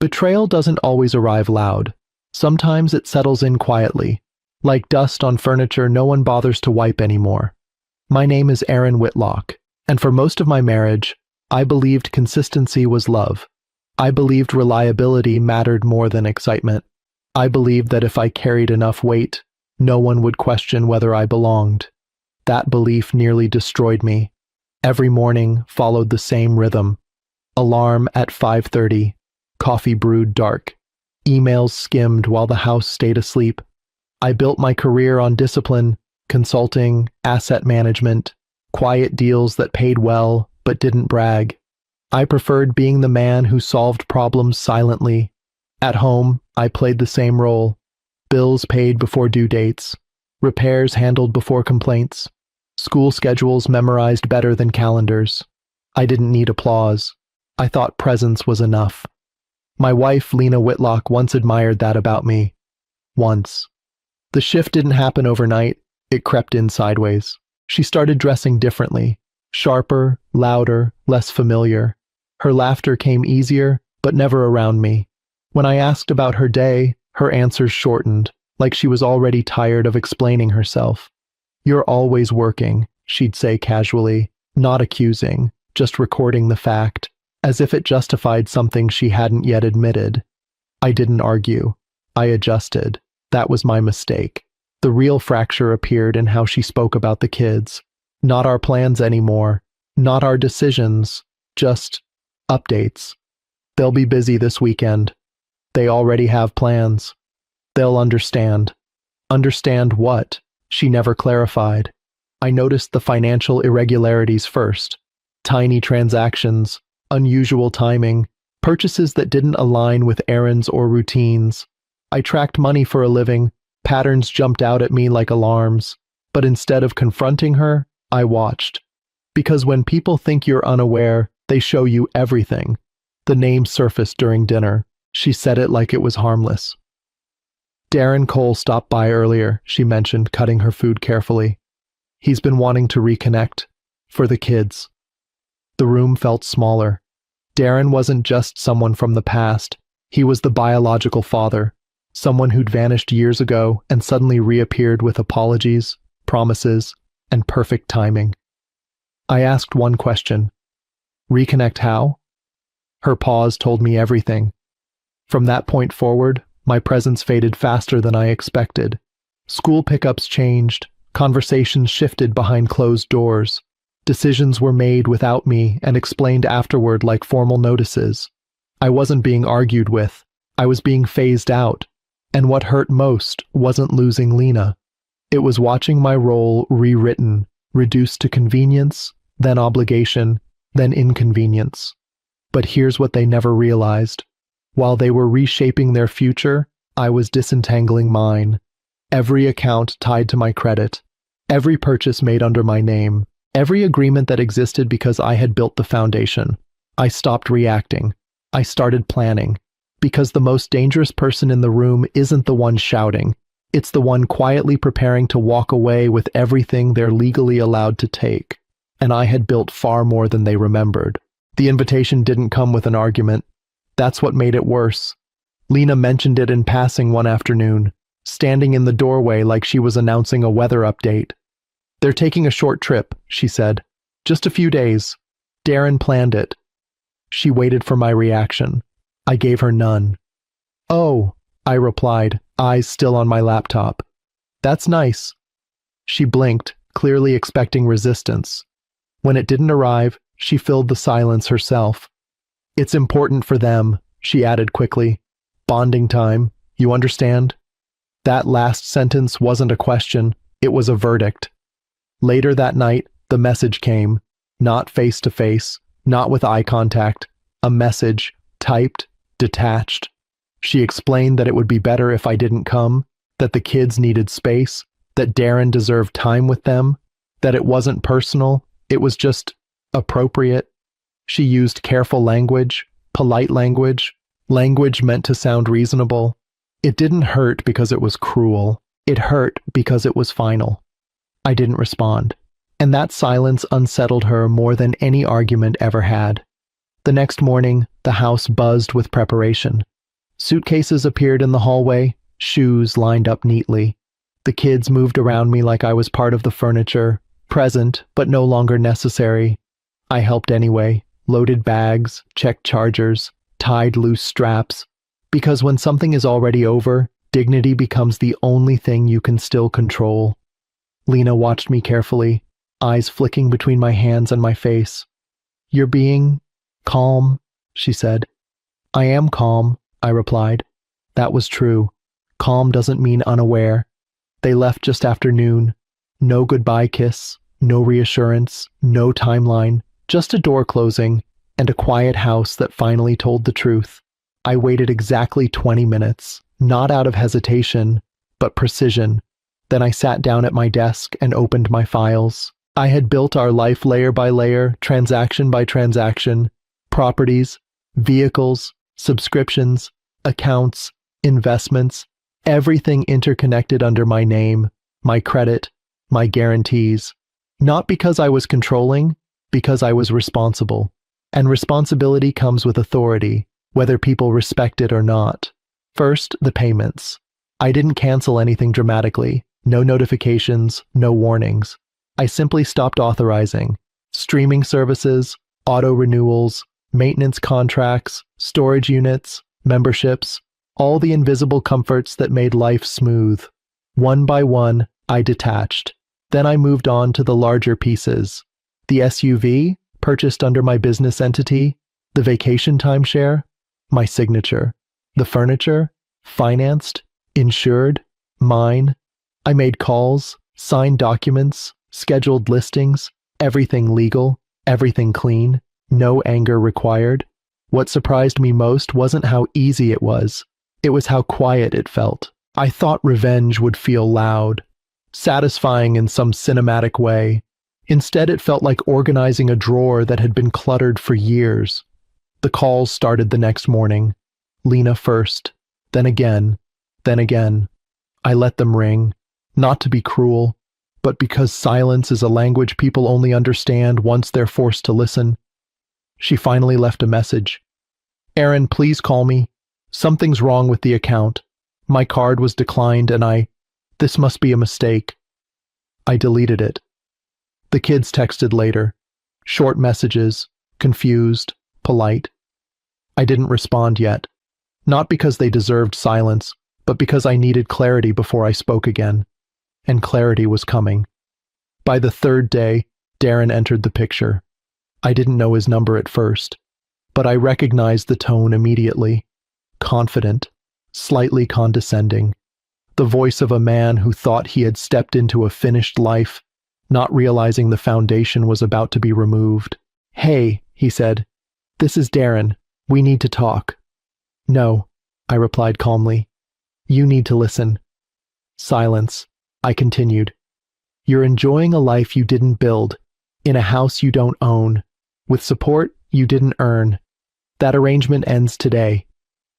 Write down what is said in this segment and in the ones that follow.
Betrayal doesn't always arrive loud. Sometimes it settles in quietly. Like dust on furniture no one bothers to wipe anymore. My name is Aaron Whitlock, and for most of my marriage, I believed consistency was love. I believed reliability mattered more than excitement. I believed that if I carried enough weight, no one would question whether I belonged. That belief nearly destroyed me. Every morning followed the same rhythm. Alarm at 5:30, coffee brewed dark, emails skimmed while the house stayed asleep. I built my career on discipline, consulting, asset management, quiet deals that paid well but didn't brag. I preferred being the man who solved problems silently. At home, I played the same role. Bills paid before due dates, repairs handled before complaints, school schedules memorized better than calendars. I didn't need applause. I thought presence was enough. My wife, Lena Whitlock, once admired that about me. Once. The shift didn't happen overnight, it crept in sideways. She started dressing differently, sharper, louder, less familiar. Her laughter came easier, but never around me. When I asked about her day, her answers shortened, like she was already tired of explaining herself. "You're always working," she'd say casually, not accusing, just recording the fact, as if it justified something she hadn't yet admitted. I didn't argue. I adjusted. That was my mistake. The real fracture appeared in how she spoke about the kids. Not our plans anymore. Not our decisions. Just updates. "They'll be busy this weekend. They already have plans. They'll understand." Understand what? She never clarified. I noticed the financial irregularities first. Tiny transactions, unusual timing, purchases that didn't align with errands or routines. I tracked money for a living. Patterns jumped out at me like alarms. But instead of confronting her, I watched. Because when people think you're unaware, they show you everything. The name surfaced during dinner. She said it like it was harmless. "Darren Cole stopped by earlier," she mentioned, cutting her food carefully. "He's been wanting to reconnect. For the kids." The room felt smaller. Darren wasn't just someone from the past. He was the biological father. Someone who'd vanished years ago and suddenly reappeared with apologies, promises, and perfect timing. I asked one question. "Reconnect how?" Her pause told me everything. From that point forward, my presence faded faster than I expected. School pickups changed, conversations shifted behind closed doors. Decisions were made without me and explained afterward like formal notices. I wasn't being argued with. I was being phased out. And what hurt most wasn't losing Lena. It was watching my role rewritten, reduced to convenience, then obligation, then inconvenience. But here's what they never realized. While they were reshaping their future, I was disentangling mine. Every account tied to my credit. Every purchase made under my name. Every agreement that existed because I had built the foundation. I stopped reacting. I started planning. Because the most dangerous person in the room isn't the one shouting. It's the one quietly preparing to walk away with everything they're legally allowed to take. And I had built far more than they remembered. The invitation didn't come with an argument. That's what made it worse. Lena mentioned it in passing one afternoon, standing in the doorway like she was announcing a weather update. "They're taking a short trip," she said. "Just a few days. Darren planned it." She waited for my reaction. I gave her none. "Oh," I replied, eyes still on my laptop. "That's nice." She blinked, clearly expecting resistance. When it didn't arrive, she filled the silence herself. "It's important for them," she added quickly. "Bonding time, you understand?" That last sentence wasn't a question, it was a verdict. Later that night, the message came. Not face to face, not with eye contact. A message, typed, detached. She explained that it would be better if I didn't come, that the kids needed space, that Darren deserved time with them, that it wasn't personal, it was just appropriate. She used careful language, polite language, language meant to sound reasonable. It didn't hurt because it was cruel. It hurt because it was final. I didn't respond. And that silence unsettled her more than any argument ever had. The next morning, the house buzzed with preparation. Suitcases appeared in the hallway, shoes lined up neatly. The kids moved around me like I was part of the furniture, present but no longer necessary. I helped anyway, loaded bags, checked chargers, tied loose straps. Because when something is already over, dignity becomes the only thing you can still control. Lena watched me carefully, eyes flicking between my hands and my face. "You're being calm," she said. "I am calm," I replied. That was true. Calm doesn't mean unaware. They left just after noon. No goodbye kiss, no reassurance, no timeline, just a door closing and a quiet house that finally told the truth. I waited exactly 20 minutes, not out of hesitation, but precision. Then I sat down at my desk and opened my files. I had built our life layer by layer, transaction by transaction, properties, vehicles, subscriptions, accounts, investments, everything interconnected under my name, my credit, my guarantees. Not because I was controlling, because I was responsible. And responsibility comes with authority, whether people respect it or not. First, the payments. I didn't cancel anything dramatically. No notifications, no warnings. I simply stopped authorizing. Streaming services, auto renewals, maintenance contracts, storage units, memberships, all the invisible comforts that made life smooth. One by one, I detached. Then I moved on to the larger pieces. The SUV, purchased under my business entity, the vacation timeshare, my signature. The furniture, financed, insured, mine. I made calls, signed documents, scheduled listings, everything legal, everything clean, no anger required. What surprised me most wasn't how easy it was how quiet it felt. I thought revenge would feel loud, satisfying in some cinematic way. Instead, it felt like organizing a drawer that had been cluttered for years. The calls started the next morning. Lena first, then again, then again. I let them ring, not to be cruel, but because silence is a language people only understand once they're forced to listen. She finally left a message. "Aaron, please call me. Something's wrong with the account. My card was declined and this must be a mistake." I deleted it. The kids texted later. Short messages, confused, polite. I didn't respond yet. Not because they deserved silence, but because I needed clarity before I spoke again. And clarity was coming. By the third day, Darren entered the picture. I didn't know his number at first, but I recognized the tone immediately. Confident, slightly condescending. The voice of a man who thought he had stepped into a finished life, not realizing the foundation was about to be removed. "Hey," he said. "This is Darren. We need to talk." "No," I replied calmly. "You need to listen." Silence. I continued. "You're enjoying a life you didn't build, in a house you don't own, with support you didn't earn. That arrangement ends today."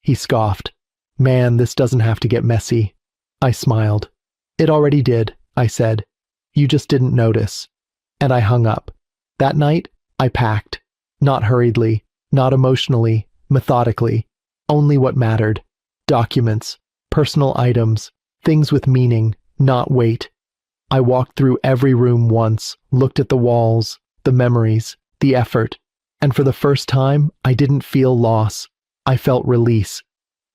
He scoffed. "Man, this doesn't have to get messy." I smiled. "It already did," I said. "You just didn't notice." And I hung up. That night, I packed. Not hurriedly, not emotionally, methodically. Only what mattered. Documents, personal items, things with meaning, not weight. I walked through every room once, looked at the walls, the memories, the effort, and for the first time, I didn't feel loss. I felt release.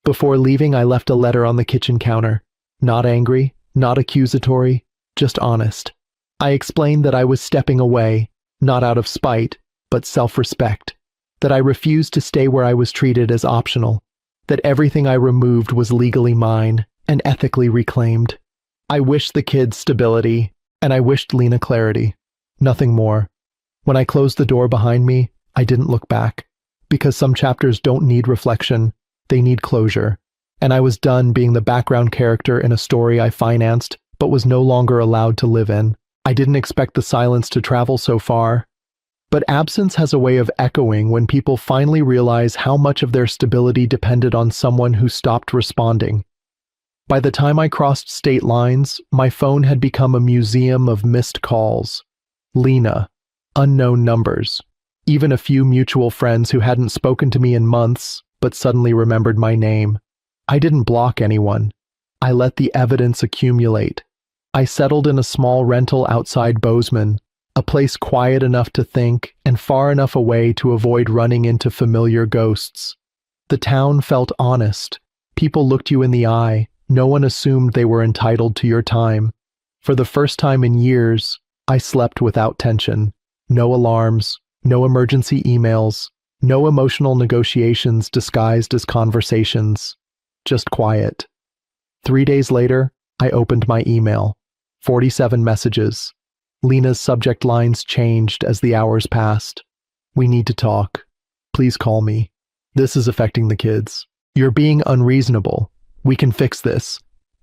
Before leaving, I left a letter on the kitchen counter. Not angry, not accusatory, just honest. I explained that I was stepping away, not out of spite, but self-respect. That I refused to stay where I was treated as optional. That everything I removed was legally mine and ethically reclaimed. I wished the kids stability, and I wished Lena clarity. Nothing more. When I closed the door behind me, I didn't look back. Because some chapters don't need reflection, they need closure. And I was done being the background character in a story I financed, but was no longer allowed to live in. I didn't expect the silence to travel so far. But absence has a way of echoing when people finally realize how much of their stability depended on someone who stopped responding. By the time I crossed state lines, my phone had become a museum of missed calls. Lena, unknown numbers, even a few mutual friends who hadn't spoken to me in months, but suddenly remembered my name. I didn't block anyone. I let the evidence accumulate. I settled in a small rental outside Bozeman, a place quiet enough to think and far enough away to avoid running into familiar ghosts. The town felt honest. People looked you in the eye. No one assumed they were entitled to your time. For the first time in years, I slept without tension. No alarms, no emergency emails, no emotional negotiations disguised as conversations. Just quiet. 3 days later, I opened my email. 47 messages. Lena's subject lines changed as the hours passed. We need to talk. Please call me. This is affecting the kids. You're being unreasonable. We can fix this.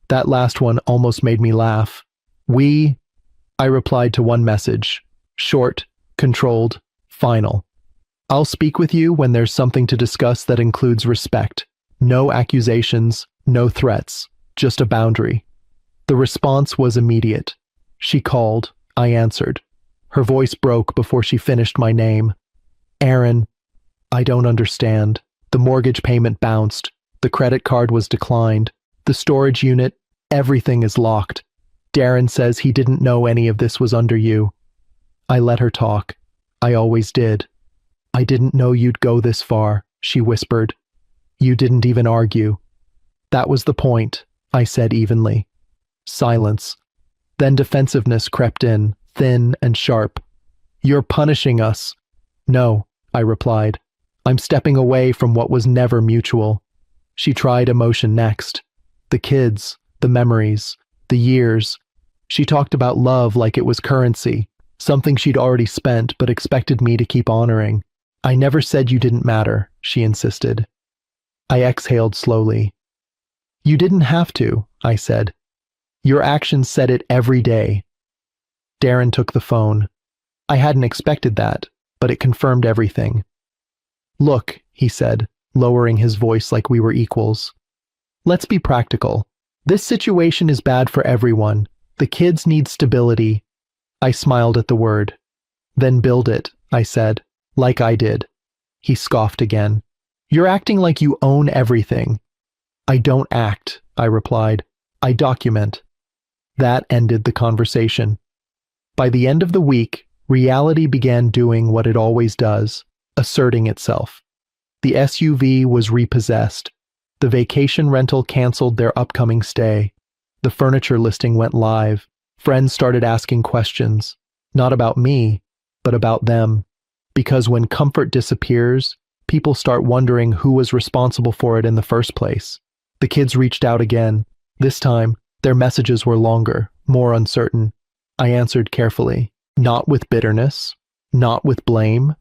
That last one almost made me laugh. I replied to one message. Short, controlled, final. I'll speak with you when there's something to discuss that includes respect. No accusations, no threats, just a boundary. The response was immediate. She called. I answered. Her voice broke before she finished my name. Aaron, I don't understand. The mortgage payment bounced. The credit card was declined. The storage unit, everything is locked. Darren says he didn't know any of this was under you. I let her talk. I always did. I didn't know you'd go this far, she whispered. You didn't even argue. That was the point, I said evenly. Silence. Then defensiveness crept in, thin and sharp. You're punishing us. No, I replied. I'm stepping away from what was never mutual. She tried emotion next. The kids, the memories, the years. She talked about love like it was currency, something she'd already spent but expected me to keep honoring. I never said you didn't matter, she insisted. I exhaled slowly. You didn't have to, I said. Your actions said it every day. Darren took the phone. I hadn't expected that, but it confirmed everything. Look, he said, lowering his voice like we were equals. Let's be practical. This situation is bad for everyone. The kids need stability. I smiled at the word. Then build it, I said, like I did. He scoffed again. You're acting like you own everything. I don't act, I replied. I document. That ended the conversation. By the end of the week, reality began doing what it always does, asserting itself. The SUV was repossessed. The vacation rental canceled their upcoming stay. The furniture listing went live. Friends started asking questions, not about me, but about them. Because when comfort disappears, people start wondering who was responsible for it in the first place. The kids reached out again. This time, their messages were longer, more uncertain. I answered carefully, not with bitterness, not with blame,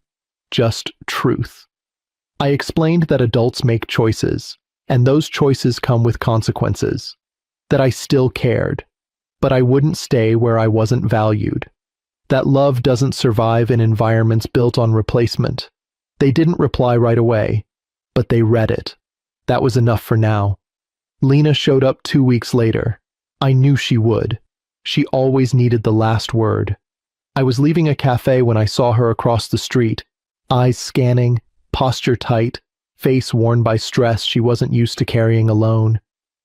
just truth. I explained that adults make choices, and those choices come with consequences. That I still cared, but I wouldn't stay where I wasn't valued. That love doesn't survive in environments built on replacement. They didn't reply right away, but they read it. That was enough for now. Lena showed up 2 weeks later. I knew she would. She always needed the last word. I was leaving a cafe when I saw her across the street, eyes scanning, posture tight, face worn by stress she wasn't used to carrying alone.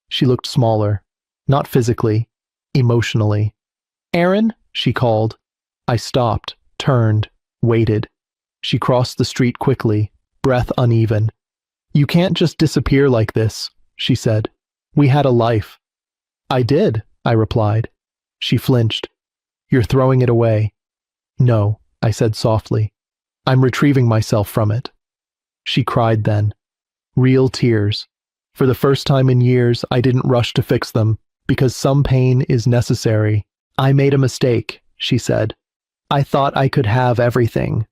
She looked smaller, not physically, emotionally. Aaron, she called. I stopped, turned, waited. She crossed the street quickly, breath uneven. You can't just disappear like this, she said. We had a life. I did, I replied. She flinched. You're throwing it away. No, I said softly. I'm retrieving myself from it. She cried then. Real tears. For the first time in years, I didn't rush to fix them, because some pain is necessary. I made a mistake, she said. I thought I could have everything.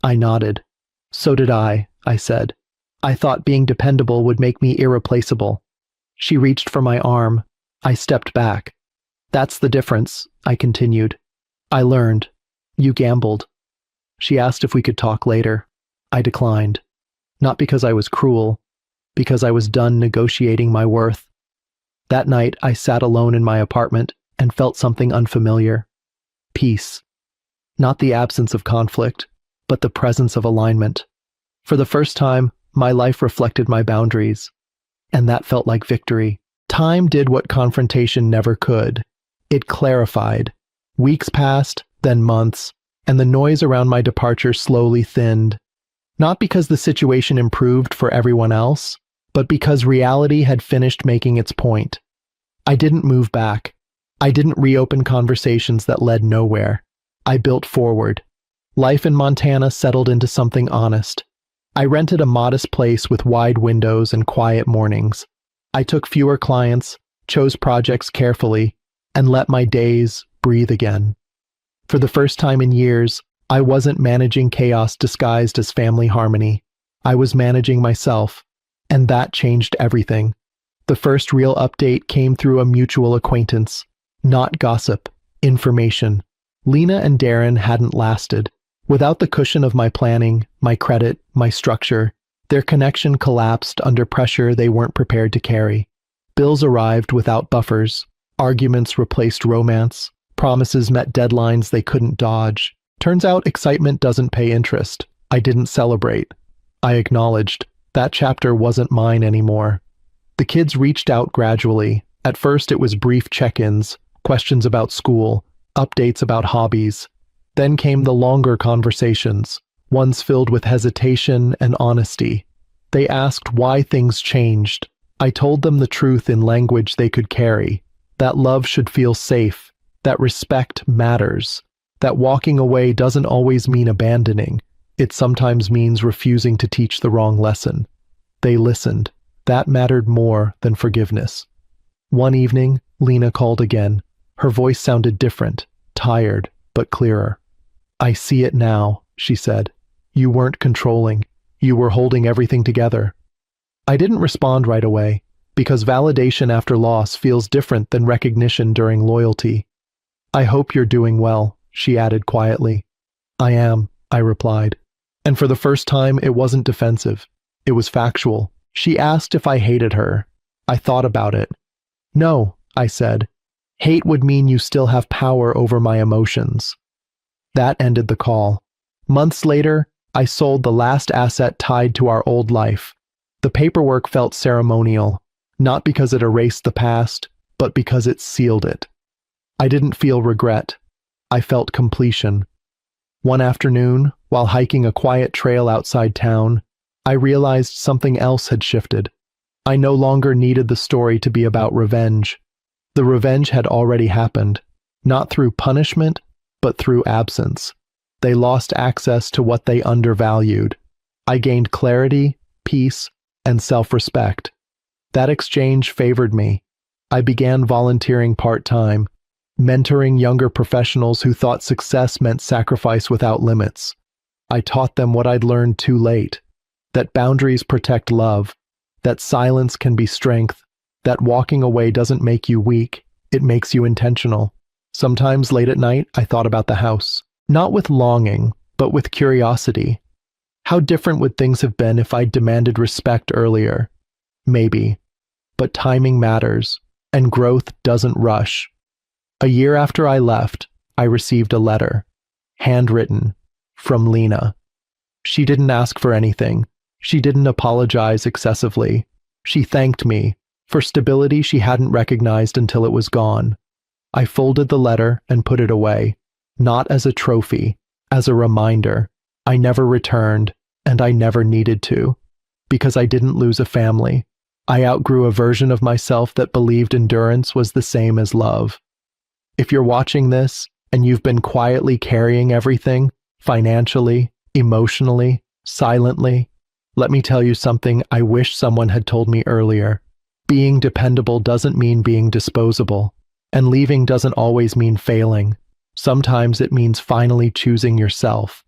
I nodded. So did I said. I thought being dependable would make me irreplaceable. She reached for my arm. I stepped back. That's the difference, I continued. I learned. You gambled. She asked if we could talk later. I declined. Not because I was cruel, because I was done negotiating my worth. That night, I sat alone in my apartment and felt something unfamiliar. Peace. Not the absence of conflict, but the presence of alignment. For the first time, my life reflected my boundaries. and that felt like victory. Time did what confrontation never could. It clarified. Weeks passed, then months, and the noise around my departure slowly thinned. Not because the situation improved for everyone else, but because reality had finished making its point. I didn't move back. I didn't reopen conversations that led nowhere. I built forward. Life in Montana settled into something honest. I rented a modest place with wide windows and quiet mornings. I took fewer clients, chose projects carefully, and let my days breathe again. For the first time in years, I wasn't managing chaos disguised as family harmony. I was managing myself, and that changed everything. The first real update came through a mutual acquaintance. Not gossip, information. Lena and Darren hadn't lasted. Without the cushion of my planning, my credit, my structure, their connection collapsed under pressure they weren't prepared to carry. Bills arrived without buffers. Arguments replaced romance. Promises met deadlines they couldn't dodge. Turns out excitement doesn't pay interest. I didn't celebrate. I acknowledged. That chapter wasn't mine anymore. The kids reached out gradually. At first it was brief check-ins, questions about school, updates about hobbies. Then came the longer conversations, ones filled with hesitation and honesty. They asked why things changed. I told them the truth in language they could carry, that love should feel safe, that respect matters, that walking away doesn't always mean abandoning. It sometimes means refusing to teach the wrong lesson. They listened. That mattered more than forgiveness. One evening, Lena called again. Her voice sounded different, tired, but clearer. "I see it now," she said. "You weren't controlling. You were holding everything together." I didn't respond right away, because validation after loss feels different than recognition during loyalty. "I hope you're doing well," she added quietly. "I am," I replied. And for the first time, it wasn't defensive. It was factual. She asked if I hated her. I thought about it. "No," I said. "Hate would mean you still have power over my emotions." That ended the call. Months later, I sold the last asset tied to our old life. The paperwork felt ceremonial, not because it erased the past, but because it sealed it. I didn't feel regret. I felt completion. One afternoon, while hiking a quiet trail outside town, I realized something else had shifted. I no longer needed the story to be about revenge. The revenge had already happened, not through punishment, but through absence. They lost access to what they undervalued. I gained clarity, peace, and self-respect. That exchange favored me. I began volunteering part-time, mentoring younger professionals who thought success meant sacrifice without limits. I taught them what I'd learned too late, that boundaries protect love, that silence can be strength, that walking away doesn't make you weak, it makes you intentional. Sometimes late at night, I thought about the house, not with longing, but with curiosity. How different would things have been if I'd demanded respect earlier? Maybe. But timing matters, and growth doesn't rush. A year after I left, I received a letter, handwritten, from Lena. She didn't ask for anything. She didn't apologize excessively. She thanked me for stability she hadn't recognized until it was gone. I folded the letter and put it away, not as a trophy, as a reminder. I never returned, and I never needed to, because I didn't lose a family. I outgrew a version of myself that believed endurance was the same as love. If you're watching this, and you've been quietly carrying everything, financially, emotionally, silently, let me tell you something I wish someone had told me earlier. Being dependable doesn't mean being disposable, and leaving doesn't always mean failing. Sometimes it means finally choosing yourself.